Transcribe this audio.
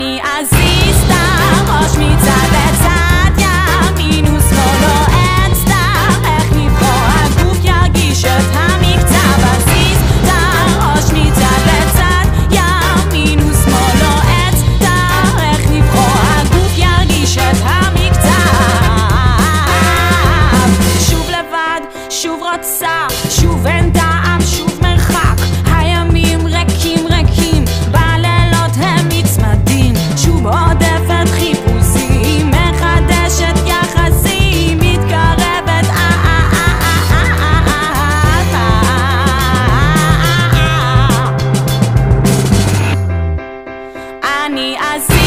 אני אזיז את הראש מצד לצד, ימין ושמאל לא אצטרך לבחור, הגוף ירגיש את המקצב. אזיז את הראש מצד לצד, ימין ושמאל לא אצטרך לבחור, הגוף ירגיש את המקצב. שוב לבד, שוב רוצה, שוב אין טעם, שוב מרחק, הימים ריקים ריקים, בלילות הם מצמדים, שוב עודפת חיפושים, מחדשת יחסים, מתקרבת אני אזיז